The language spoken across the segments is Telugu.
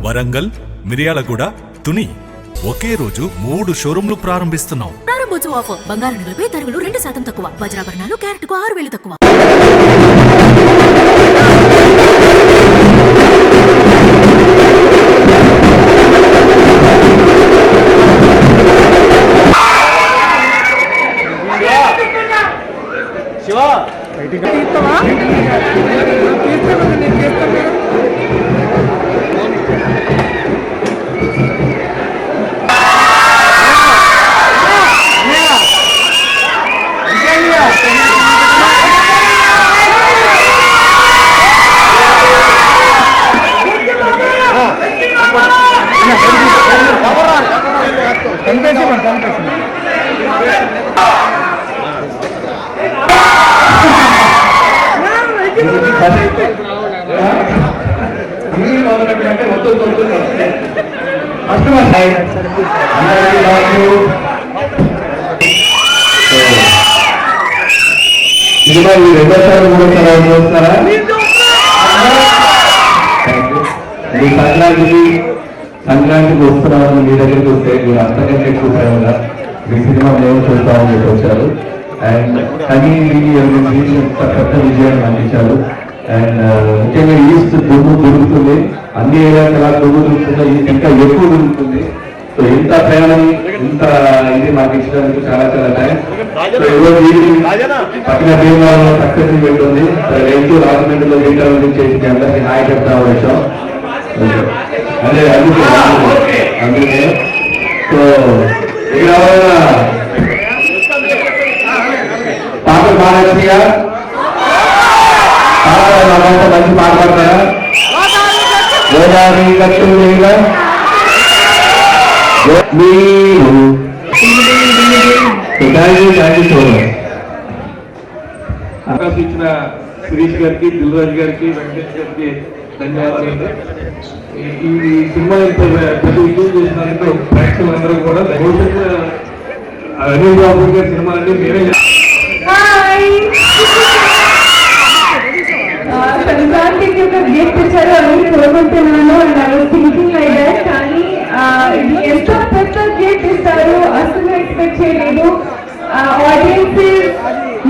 వరంగల్, మిర్యాలగూడ, తుని ఒకే రోజు 3 షోరూంలు ప్రారంభిస్తున్నాం. ప్రారంభోత్సవ ఆఫర్ బంగారు నగలపై తరుగులు 2% తక్కువ, వజ్రాభరణాలు క్యారెట్కు 6000 తక్కువ. సినిమా మీరు రెండోసారి మూడోసారి చూస్తారా? మీ సంక్రాంతికి వస్తున్నామని మీ దగ్గరికి వస్తే మీరు అంతకంటే ఎక్కువ ప్రేమగా మీ సినిమా మేము చూస్తామని చెప్పి వచ్చారు. అండ్ కానీ ఇంత పెద్ద విజయాన్ని అందించారు. అండ్ ముఖ్యంగా ఈస్ట్ దుమ్ము దొరుకుతుంది, అన్ని ఏరియాకి ఎలా దుమ్ము దొరుకుతుందో ఇంకా ఎక్కువ దొరుకుతుంది. సో ఇంత ప్రేమని ఇంత ఇది మాకు ఇచ్చినందుకు చాలా చాలా థ్యాంక్స్. పక్కన భీమవరంలో సక్సెస్ ఈవెంట్ ఉంది, రైతు రాజమండ్రిలో వీటర్ చేసి అందరికీ హాయ్ చెప్తా వచ్చాం. అదే అందుకే సో ఇక్కడ పాట పాడగా మంచి పాట పాడతారా? గోదావరి గట్టు మీరు అవకాశం ఇచ్చిన శిరీష్ గారికి, దిల్ రాజు గారికి, వెంకటేష్ గారికి ధన్యవాదాలు. ఈ సినిమా పెద్ద విజయం చేసినందుకు ప్రేక్షకులందరూ కూడా భవిష్యత్తు అనిల్ బాబు గారి సినిమాలన్నీ మేమే సంక్రాంతికి ఒక గిఫ్ట్ ఇచ్చారు అని కోరుకుంటున్నాను. And I was thinking like that. కానీ ఇది ఎంత పెద్ద గిఫ్ట్ ఇస్తారు అసలు ఎక్స్పెక్ట్ చేయలేదు. ఆడియన్స్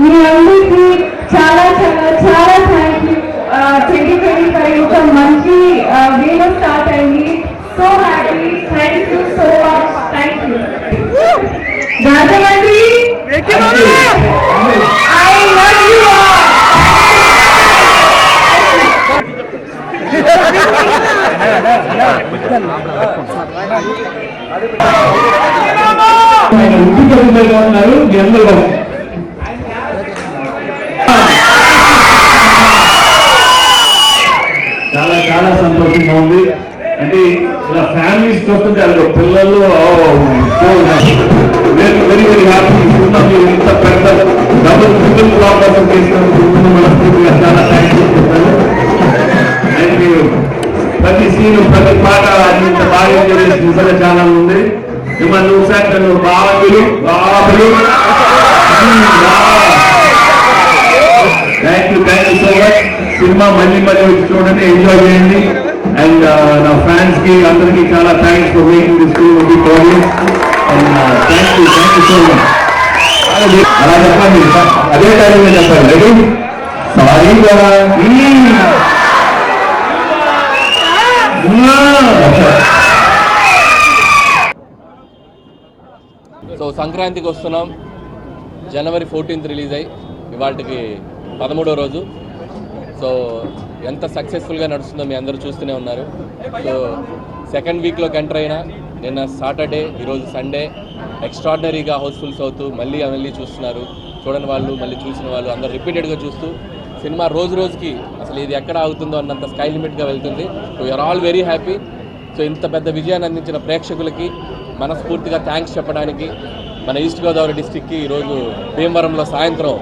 మీ అందరికీ చాలా చాలా చాలా థ్యాంక్ యూ. 2025 ఒక మంచి వేలో స్టార్ట్ అయింది. So happy. Thank you so much. Thank you Rajahmundry. I love you all. ఉన్నారు మీ అందరూ చాలా చాలా సంతోషంగా ఉంది. అంటే ఇలా ఫ్యామిలీస్ వస్తుంటే అది పిల్లలు వెరీ వెరీ హ్యాపీ. మీరు ఇంత పెద్ద డబుల్ ట్రిపుల్ ప్రాబ్లమ్ చేసినందుకు మనస్ఫూర్తిగా చాలా థ్యాంక్స్ చెప్తాను. అండ్ ప్రతి సీను ప్రతి పాట ఇంత బాగా చేసి నిజంగా చాలా ఉంది. మిమ్మల్ని చూసాను బాబులు thank you so much. Cinema మళ్ళీ మళ్ళీ వచ్చి చూడండి, ఎంజాయ్ చేయండి. అండ్ నా ఫ్యాన్స్ కి అందరికీ చాలా thanks for making this film big audiences. And thank you so much. అలా చెప్పండి, అదే టైం చెప్పండి. రెడీ? సారీ కదా. సో సంక్రాంతికి వస్తున్నాం. జనవరి 14th రిలీజ్ అయ్యి ఇవాళకి 13వ రోజు. సో ఎంత సక్సెస్ఫుల్గా నడుస్తుందో మీ అందరూ చూస్తూనే ఉన్నారు. సో సెకండ్ వీక్లోకి ఎంటర్ అయినా నిన్న సాటర్డే, ఈరోజు సండే ఎక్స్ట్రాడినరీగా హౌస్ఫుల్స్ అవుతూ మళ్ళీ చూస్తున్నారు. చూడని వాళ్ళు, మళ్ళీ చూసిన వాళ్ళు అందరూ రిపీటెడ్గా చూస్తూ సినిమా రోజు రోజుకి అసలు ఇది ఎక్కడ ఆగుతుందో అన్నంత స్కై లిమిట్గా వెళ్తుంది. So you're all very happy. So ఇంత పెద్ద విజయాన్ని అందించిన ప్రేక్షకులకి మనస్ఫూర్తిగా థ్యాంక్స్ చెప్పడానికి మన ఈస్ట్ గోదావరి డిస్టిక్కి ఈరోజు భీమవరంలో సాయంత్రం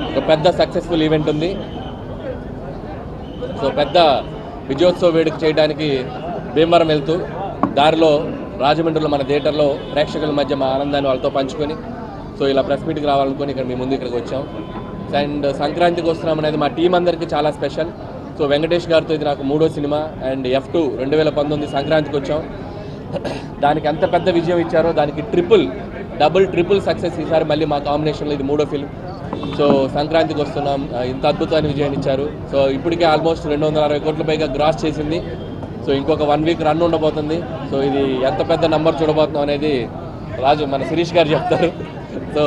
ఒక పెద్ద సక్సెస్ఫుల్ ఈవెంట్ ఉంది. సో పెద్ద విజయోత్సవ వేడుక చేయడానికి భీమవరం వెళ్తూ దారిలో రాజమండ్రిలో మన థియేటర్లో ప్రేక్షకుల మధ్య మా ఆనందాన్ని వాళ్ళతో పంచుకొని సో ఇలా ప్రెస్ మీట్కి రావాలనుకొని ఇక్కడ మీ ముందు ఇక్కడికి వచ్చాం. అండ్ సంక్రాంతికి వస్తున్నాం అనేది మా టీం అందరికీ చాలా స్పెషల్. సో వెంకటేష్ గారితో ఇది నాకు 3వ సినిమా అండ్ F2 2019 సంక్రాంతికి వచ్చాం. దానికి ఎంత పెద్ద విజయం ఇచ్చారో దానికి ట్రిపుల్ సక్సెస్ ఈసారి మళ్ళీ మా కాంబినేషన్లో ఇది 3వ ఫిల్మ్. సో సంక్రాంతికి వస్తున్నాం, ఇంత అద్భుతమైన విజయాన్ని ఇచ్చారు. సో ఇప్పటికే ఆల్మోస్ట్ 260 కోట్ల పైగా గ్రాస్ చేసింది. సో ఇంకొక 1 వీక్ రన్ ఉండబోతుంది. సో ఇది ఎంత పెద్ద నంబర్ చూడబోతున్నాం అనేది రాజు మన శిరీష్ గారు చెప్తారు. సో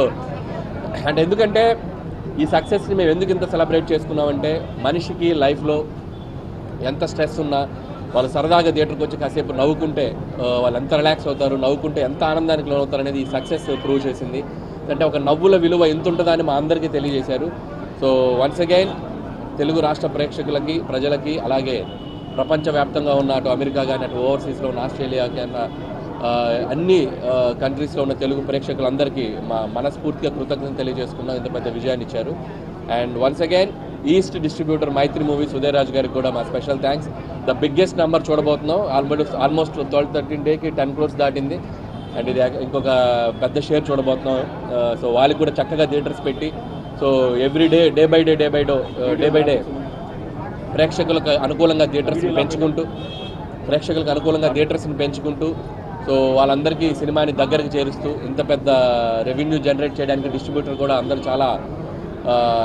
అంటే ఎందుకంటే ఈ సక్సెస్ని మేము ఎందుకు ఇంత సెలబ్రేట్ చేసుకున్నామంటే మనిషికి లైఫ్లో ఎంత స్ట్రెస్ ఉన్నా వాళ్ళు సరదాగా థియేటర్కి వచ్చి కాసేపు నవ్వుకుంటే వాళ్ళు ఎంత రిలాక్స్ అవుతారు, నవ్వుకుంటే ఎంత ఆనందానికి లోనవుతారు అనేది ఈ సక్సెస్ ప్రూవ్ చేసింది. అంటే ఒక నవ్వుల విలువ ఎంత ఉంటుందని మా అందరికీ తెలియజేశారు. సో వన్స్ అగైన్ తెలుగు రాష్ట్ర ప్రేక్షకులకి, ప్రజలకి, అలాగే ప్రపంచవ్యాప్తంగా ఉన్న అటు అమెరికా కానీ, అటు ఓవర్సీస్లో ఉన్న ఆస్ట్రేలియా కానీ అన్ని కంట్రీస్లో ఉన్న తెలుగు ప్రేక్షకులందరికీ మా మనస్ఫూర్తిగా కృతజ్ఞతలు తెలియజేసుకున్నాం. ఇంత పెద్ద విజయాన్ని ఇచ్చారు. And once again east distributor Mythri Movies Udayaraj గారికి కూడా మా special thanks. The biggest number చూడబోతున్నాం. ఆల్మోస్ట్ 12-13 డేకి 10 crores దాటింది. అండ్ ఇది ఇంకొక పెద్ద షేర్ చూడబోతున్నాం. సో వాళ్ళకి కూడా చక్కగా థియేటర్స్ పెట్టి so every day by day ప్రేక్షకులకు అనుకూలంగా థియేటర్స్ని పెంచుకుంటూ సో వాళ్ళందరికీ సినిమాని దగ్గరికి చేరుస్తూ ఇంత పెద్ద రెవెన్యూ జనరేట్ చేయడానికి డిస్ట్రిబ్యూటర్ కూడా అందరూ చాలా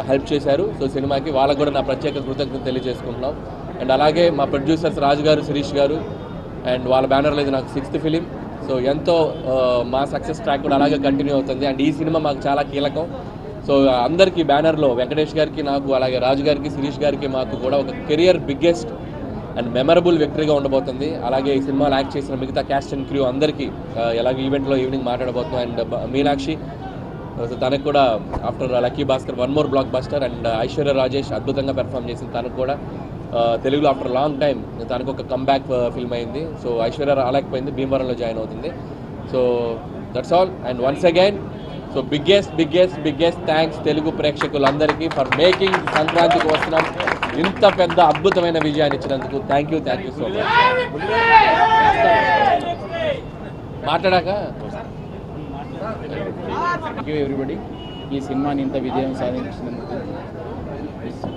హెల్ప్ చేశారు. సో సినిమాకి వాళ్ళకు కూడా నా ప్రత్యేక కృతజ్ఞత తెలియజేసుకుంటున్నాం. అండ్ అలాగే మా ప్రొడ్యూసర్స్ రాజు గారు, శిరీష్ గారు అండ్ వాళ్ళ బ్యానర్లో ఇది నాకు 6th ఫిలిం. సో ఎంతో మా సక్సెస్ ట్రాక్ కూడా అలాగే కంటిన్యూ అవుతుంది. అండ్ ఈ సినిమా మాకు చాలా కీలకం. సో అందరికీ బ్యానర్లో వెంకటేష్ గారికి, నాకు, అలాగే రాజు గారికి, శిరీష్ గారికి మాకు కూడా ఒక కెరియర్ బిగ్గెస్ట్ అండ్ మెమరబుల్ విక్టరీగా ఉండబోతుంది. అలాగే ఈ సినిమాలో యాక్ట్ చేసిన మిగతా క్యాస్ట్ అండ్ క్రూ అందరికీ ఎలాగ ఈవెంట్లో ఈవినింగ్ మాట్లాడబోతున్నాం. అండ్ మీనాక్షి తనకు కూడా after lucky Bhaskar 1 more block buster. And Aishwarya Rajesh అద్భుతంగా పెర్ఫామ్ చేసింది. తనకు కూడా తెలుగులో ఆఫ్టర్ లాంగ్ టైం తనకు ఒక కమ్బ్యాక్ ఫిల్మ్ అయింది. సో ఐశ్వర్య రాలేకపోయింది, భీమవరంలో జాయిన్ అవుతుంది. So that's all. And once again so biggest thanks Telugu ప్రేక్షకులందరికీ ఫర్ మేకింగ్ సంక్రాంతికి వస్తున్నాం ఇంత పెద్ద అద్భుతమైన విజయాన్ని ఇచ్చినందుకు. Thank you so much. మాట్లాడాక థ్యాంక్ యూ ఎవ్రీబడి. ఈ సినిమాని ఇంత విజయం సాధించినందుకు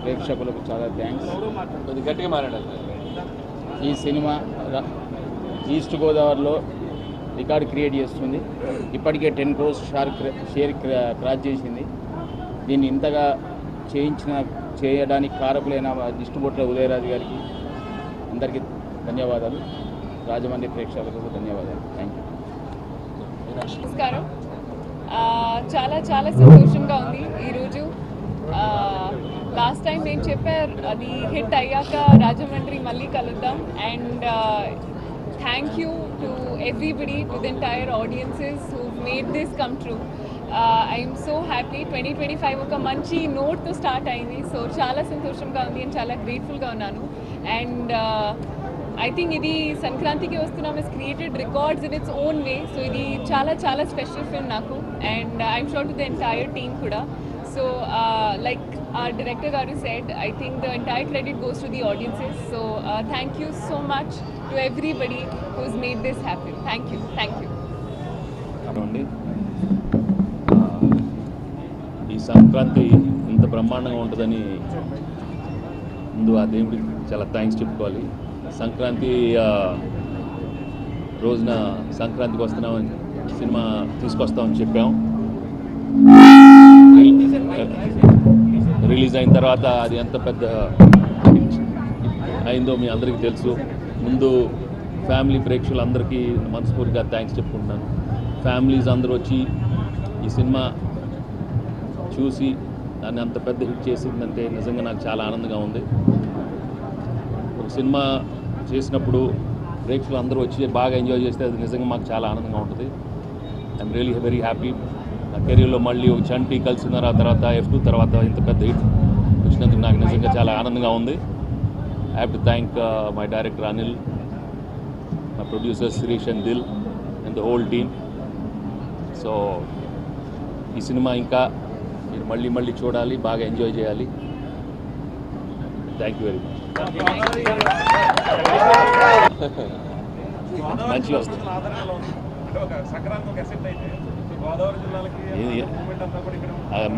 ప్రేక్షకులకు చాలా థ్యాంక్స్. కొద్దిగా గట్టిగా మాట్లాడాలి. ఈ సినిమా ఈస్ట్ గోదావరిలో రికార్డ్ క్రియేట్ చేస్తుంది. ఇప్పటికే 10 crores షేర్ క్రాస్ చేసింది. దీన్ని ఇంతగా చేయడానికి కారకులైన డిస్ట్రిబ్యూటర్ ఉదయరాజు గారికి అందరికీ ధన్యవాదాలు. రాజమండ్రి ప్రేక్షకులకు ధన్యవాదాలు. Thank you. నమస్కారం. చాలా సంతోషంగా ఉంది ఈరోజు. లాస్ట్ టైం నేను చెప్పారు అది హిట్ అయ్యాక రాజమండ్రి మళ్ళీ కలుద్దాం. And thank you to everybody, to the entire audiences who made this come true. I'm so happy. 2025 ఒక మంచి నోట్తో స్టార్ట్ అయింది. సో చాలా సంతోషంగా ఉంది అండ్ చాలా గ్రేట్ఫుల్గా ఉన్నాను. అండ్ ఐ థింక్ ఇది సంక్రాంతికి వస్తున్నాం is created records in its own way. So ఇది చాలా స్పెషల్ ఫిల్మ్ నాకు. And I'm sure to the entire team కూడా. So like our director Garu said, I think the entire credit goes to the audiences. So thank you so much to everybody who's made this happen. Thank you. ఈ సంక్రాంతి ఇంత బ్రహ్మాండంగా ఉంటుందని ముందు ఆ దేవుడికి చాలా థ్యాంక్స్ చెప్పుకోవాలి. సంక్రాంతి రోజున సంక్రాంతికి వస్తున్నామని సినిమా తీసుకొస్తామని చెప్పాం. రిలీజ్ అయిన తర్వాత అది ఎంత పెద్ద అయిందో మీ అందరికీ తెలుసు. ముందు ఫ్యామిలీ ప్రేక్షకులందరికీ మనస్ఫూర్తిగా థ్యాంక్స్ చెప్పుకుంటున్నాను. ఫ్యామిలీస్ అందరూ వచ్చి ఈ సినిమా చూసి దాన్ని అంత పెద్ద హిట్ చేసిందంటే నిజంగా నాకు చాలా ఆనందంగా ఉంది. ఒక సినిమా చేసినప్పుడు ప్రేక్షకులు అందరూ వచ్చి బాగా ఎంజాయ్ చేస్తే అది నిజంగా మాకు చాలా ఆనందంగా ఉంటుంది. I'm really very happy. నా కెరీర్లో మళ్ళీ ఒక చంటి కలిసిన తర్వాత F2 తర్వాత ఇంత పెద్ద హిట్ వచ్చినందుకు నాకు నిజంగా చాలా ఆనందంగా ఉంది. I have to thank my director Anil, my producer Shirish and Dil and the whole team. So ఈ సినిమా ఇంకా మీరు మళ్ళీ చూడాలి, బాగా ఎంజాయ్ చేయాలి. Thank you very much. మంచిగా వస్తుంది.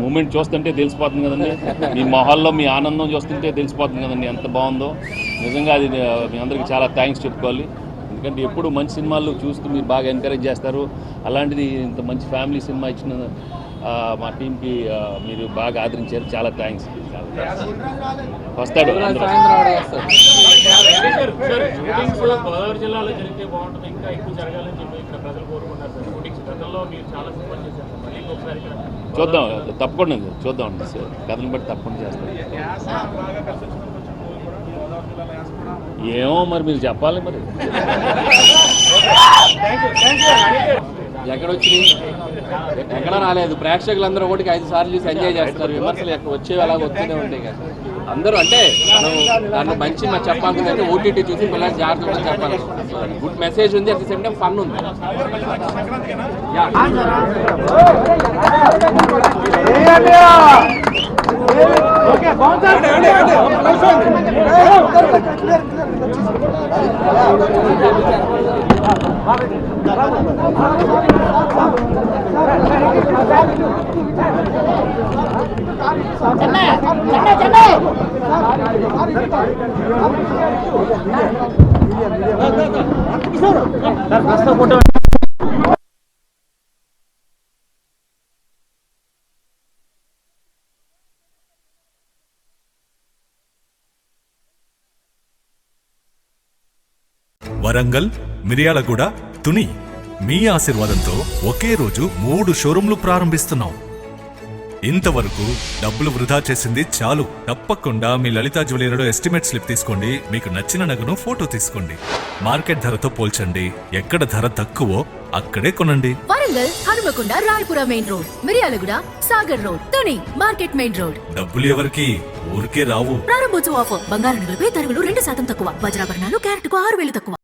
మూమెంట్ చూస్తుంటే తెలిసిపోతుంది కదండి, మీ మొహాల్లో మీ ఆనందం చూస్తుంటే తెలిసిపోతుంది కదండి ఎంత బాగుందో. నిజంగా అది మీ అందరికీ చాలా థ్యాంక్స్ చెప్పుకోవాలి. ఎందుకంటే ఎప్పుడు మంచి సినిమాలు చూస్తూ మీరు బాగా ఎంకరేజ్ చేస్తారు. అలాంటిది ఇంత మంచి ఫ్యామిలీ సినిమా ఇచ్చిన మా టీంకి మీరు బాగా ఆదరించారు. చాలా థ్యాంక్స్. వస్తాడు అందరూ. గోదావరి జిల్లాలో జరిగితే బాగుంటుంది, ఇంకా ఎక్కువ జరగాలని చెప్పి ఇక్కడ ప్రజలు కోరుకుంటారు సార్. షూటింగ్స్ గతంలో మీరు చాలా సినిమాలు చేశారు సార్, మళ్ళీ ఇంకొకసారి ఇక్కడ చూద్దాం, తప్పకుండా చూద్దాం అండి సార్. కథను బట్టి తప్పకుండా చేస్తాం. ఏమో మరి మీరు చెప్పాలి మరి. ఎక్కడొచ్చినాయి, ఎక్కడ రాలేదు. ప్రేక్షకులందరూ ఒకటికి 5 సార్లు చూసి ఎంజాయ్ చేస్తారు. విమర్శలు ఎక్కడ వచ్చేవి అలాగ వస్తూనే ఉంటాయి కదా. అందరూ అంటే మనం దాన్ని మంచి మనం చెప్పాల్సిందంటే ఓటీటీ చూసి పిల్లలు జాగ్రత్తగా చెప్పాలి. గుడ్ మెసేజ్ ఉంది, at the same time fun ఉంది. వరంగల్, మిర్యాలగూడ, తుని మీ ఆశీర్వాదంతో ఒకే రోజు 3 షోరూంలు ప్రారంభిస్తున్నాం. ఇంతవరకు డబ్బులు వృధా చేసింది చాలు. తప్పకుండా మీ లలితా జ్యువెలరీలో ఎస్టిమేట్ స్లిప్ తీసుకోండి. మీకు నచ్చిన నగను ఫోటో తీసుకోండి. మార్కెట్ ధరతో పోల్చండి. ఎక్కడ ధర తక్కువో అక్కడే కొనండి. Warangal, Hanumakonda, Rayapura main road, Miryalaguda, Sagar road, Tuni market main road. డబ్బులు ఎవరికి ఊరికే రావు. ప్రారంభోత్సవ ఆఫర్. బంగారు నగలపై తరుగులు 2% తక్కువ. వజ్రాభరణాలు క్యారెట్కు 6,000 తక్కువ.